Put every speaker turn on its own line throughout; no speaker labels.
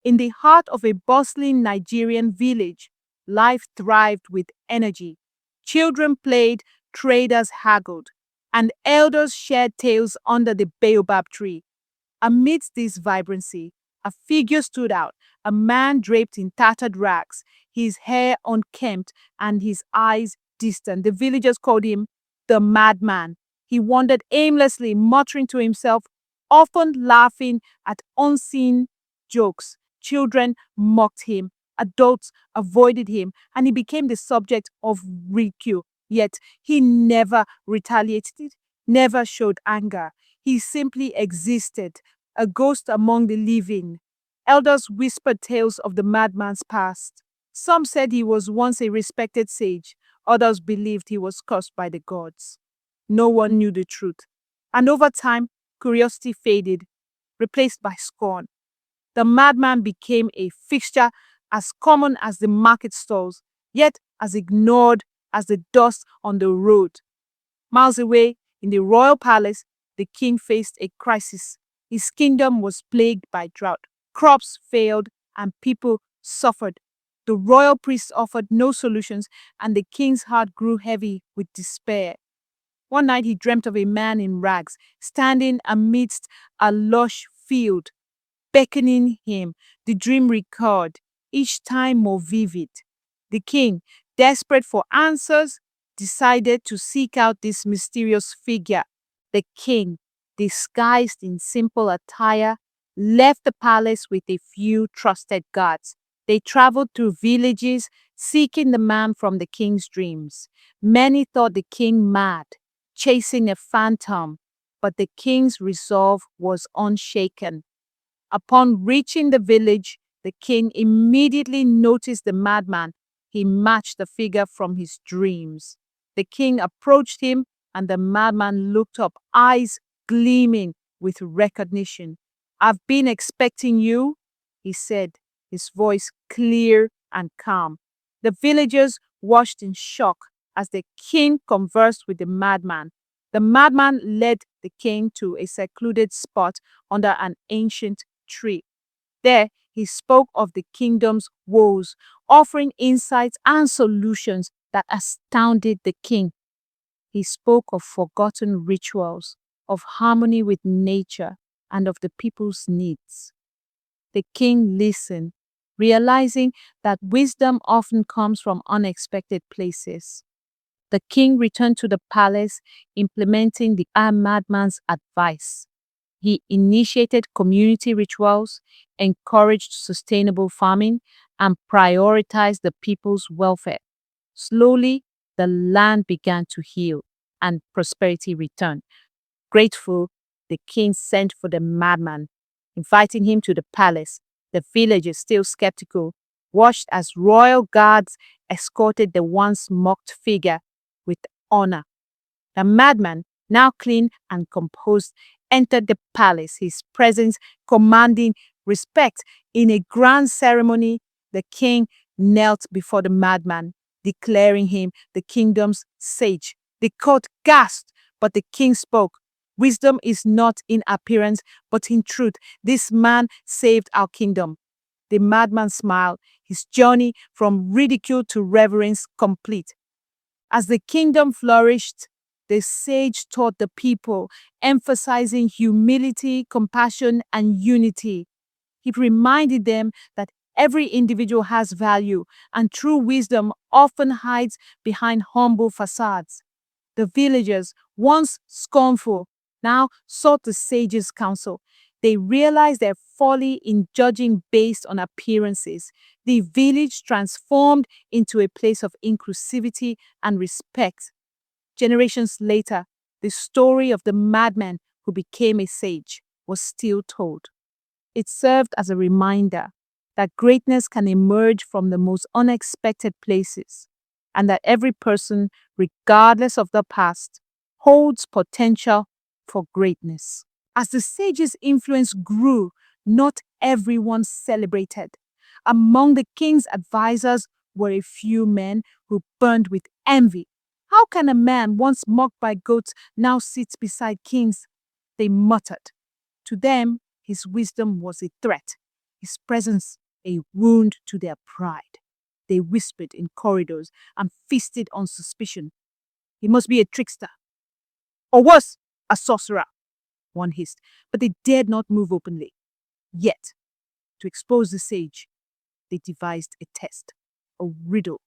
In the heart of a bustling Nigerian village, life thrived with energy. Children played, traders haggled, and elders shared tales under the baobab tree. Amidst this vibrancy, a figure stood out, a man draped in tattered rags, his hair unkempt and his eyes distant. The villagers called him the Madman. He wandered aimlessly, muttering to himself, often laughing at unseen jokes. Children mocked him, adults avoided him, and he became the subject of ridicule. Yet he never retaliated, never showed anger. He simply existed, a ghost among the living. Elders whispered tales of the madman's past. Some said he was once a respected sage, others believed he was cursed by the gods. No one knew the truth. And over time, curiosity faded, replaced by scorn. The madman became a fixture as common as the market stalls, yet as ignored as the dust on the road. Miles away, in the royal palace, the king faced a crisis. His kingdom was plagued by drought. Crops failed and people suffered. The royal priests offered no solutions, and the king's heart grew heavy with despair. One night he dreamt of a man in rags, standing amidst a lush field, beckoning him. The dream recurred, each time more vivid. The king, desperate for answers, decided to seek out this mysterious figure. The king, disguised in simple attire, left the palace with a few trusted guards. They traveled through villages, seeking the man from the king's dreams. Many thought the king mad, chasing a phantom, but the king's resolve was unshaken. Upon reaching the village, the king immediately noticed the madman. He matched the figure from his dreams. The king approached him, and the madman looked up, eyes gleaming with recognition. "I've been expecting you," he said, his voice clear and calm. The villagers watched in shock as the king conversed with the madman. The madman led the king to a secluded spot under an ancient tree. There, he spoke of the kingdom's woes, offering insights and solutions that astounded the king. He spoke of forgotten rituals, of harmony with nature, and of the people's needs. The king listened, realizing that wisdom often comes from unexpected places. The king returned to the palace, implementing the madman's advice. He initiated community rituals, encouraged sustainable farming, and prioritized the people's welfare. Slowly, the land began to heal and prosperity returned. Grateful, the king sent for the madman, inviting him to the palace. The villagers, still skeptical, watched as royal guards escorted the once mocked figure with honor. The madman, now clean and composed, entered the palace, his presence commanding respect. In a grand ceremony, the king knelt before the madman, declaring him the kingdom's sage. The court gasped, but the king spoke. "Wisdom is not in appearance, but in truth. This man saved our kingdom." The madman smiled, his journey from ridicule to reverence complete. As the kingdom flourished, the sage taught the people, emphasizing humility, compassion, and unity. He reminded them that every individual has value, and true wisdom often hides behind humble facades. The villagers, once scornful, now sought the sage's counsel. They realized their folly in judging based on appearances. The village transformed into a place of inclusivity and respect. Generations later, the story of the madman who became a sage was still told. It served as a reminder that greatness can emerge from the most unexpected places, and that every person, regardless of the past, holds potential for greatness. As the sage's influence grew, not everyone celebrated. Among the king's advisors were a few men who burned with envy. "How can a man once mocked by goats now sit beside kings?" they muttered. To them, his wisdom was a threat. his presence a wound to their pride. They whispered in corridors and feasted on suspicion. He must be a trickster. Or worse, a sorcerer, one hissed, but they dared not move openly. Yet, to expose the sage, they devised a test, a riddle,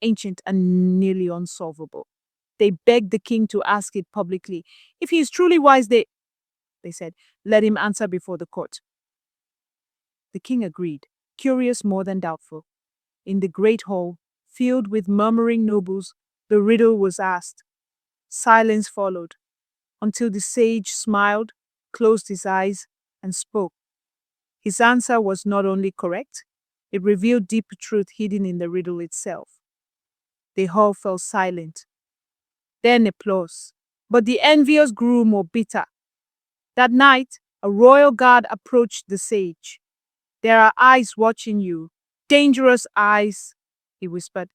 ancient and nearly unsolvable. They begged the king to ask it publicly. If he is truly wise, they said, let him answer before the court. The king agreed, curious more than doubtful. In the great hall, filled with murmuring nobles, the riddle was asked. Silence followed, until the sage smiled, closed his eyes, and spoke. His answer was not only correct, it revealed deep truth hidden in the riddle itself. The hall fell silent. Then applause. But the envious grew more bitter. That night, a royal guard approached the sage. There are eyes watching you. Dangerous eyes, he whispered.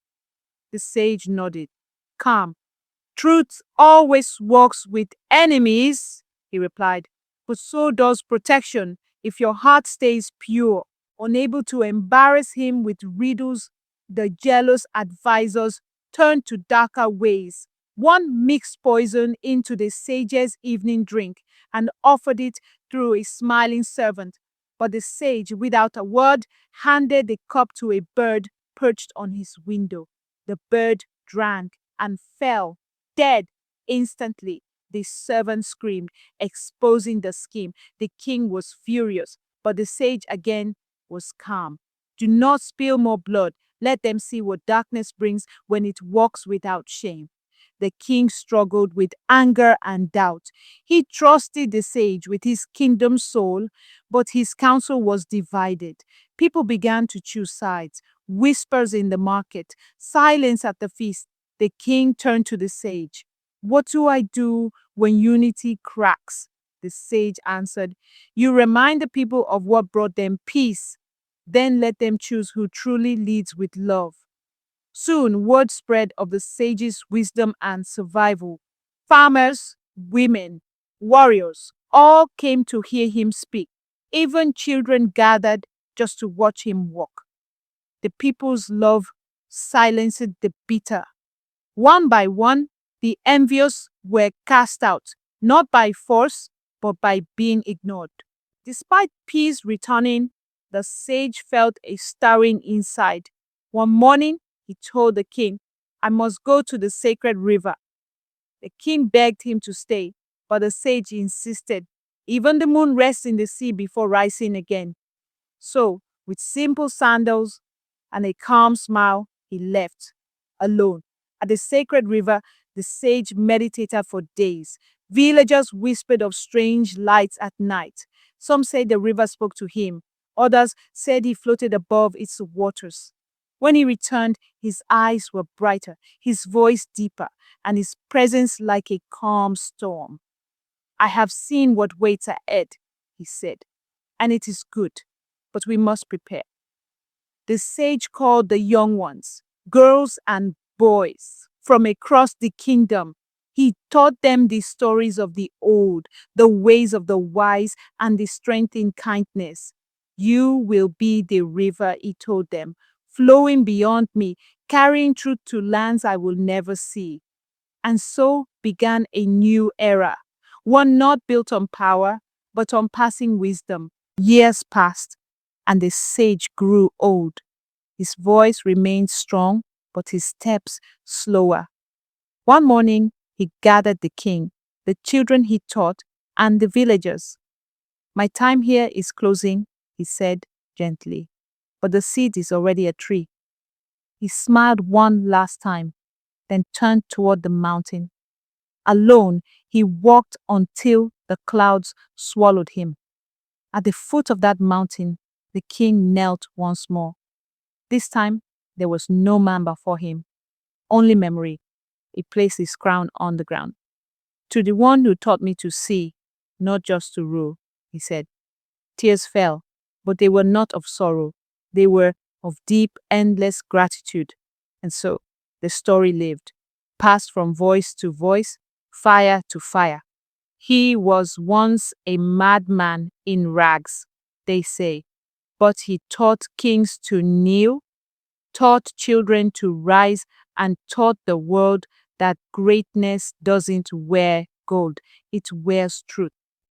The sage nodded. Calm. Truth always walks with enemies, he replied. But so does protection if your heart stays pure. Unable to embarrass him with riddles, the jealous advisors turned to darker ways. One mixed poison into the sage's evening drink and offered it through a smiling servant. But the sage, without a word, handed the cup to a bird perched on his window. The bird drank and fell, dead, instantly. The servant screamed, exposing the scheme. The king was furious, but the sage again was calm. Do not spill more blood. Let them see what darkness brings when it walks without shame. The king struggled with anger and doubt. He trusted the sage with his kingdom's soul, but his counsel was divided. People began to choose sides. Whispers in the market, silence at the feast. The king turned to the sage. What do I do when unity cracks? The sage answered, you remind the people of what brought them peace. Then let them choose who truly leads with love. Soon, word spread of the sage's wisdom and survival. Farmers, women, warriors, all came to hear him speak. Even children gathered just to watch him walk. The people's love silenced the bitter. One by one, the envious were cast out, not by force, but by being ignored. Despite peace returning, the sage felt a stirring inside. One morning, he told the king, I must go to the sacred river. The king begged him to stay, but the sage insisted. Even the moon rests in the sea before rising again. So, with simple sandals and a calm smile, he left, alone. At the sacred river, the sage meditated for days. Villagers whispered of strange lights at night. Some said the river spoke to him. Others said he floated above its waters. When he returned, his eyes were brighter, his voice deeper, and his presence like a calm storm. I have seen what waits ahead, he said, and it is good, but we must prepare. The sage called the young ones, girls and boys, from across the kingdom. He taught them the stories of the old, the ways of the wise, and the strength in kindness. You will be the river, he told them, flowing beyond me, carrying truth to lands I will never see. And so began a new era, one not built on power, but on passing wisdom. Years passed, and the sage grew old. His voice remained strong, but his steps slower. One morning, he gathered the king, the children he taught, and the villagers. My time here is closing, he said gently, but the seed is already a tree. He smiled one last time, then turned toward the mountain. Alone, he walked until the clouds swallowed him. At the foot of that mountain, the king knelt once more. This time, there was no man before him, only memory. He placed his crown on the ground. To the one who taught me to see, not just to rule, he said. Tears fell, but they were not of sorrow. They were of deep, endless gratitude. And so, the story lived, passed from voice to voice, fire to fire. He was once a madman in rags, they say, but he taught kings to kneel, taught children to rise, and taught the world that greatness doesn't wear gold, it wears truth.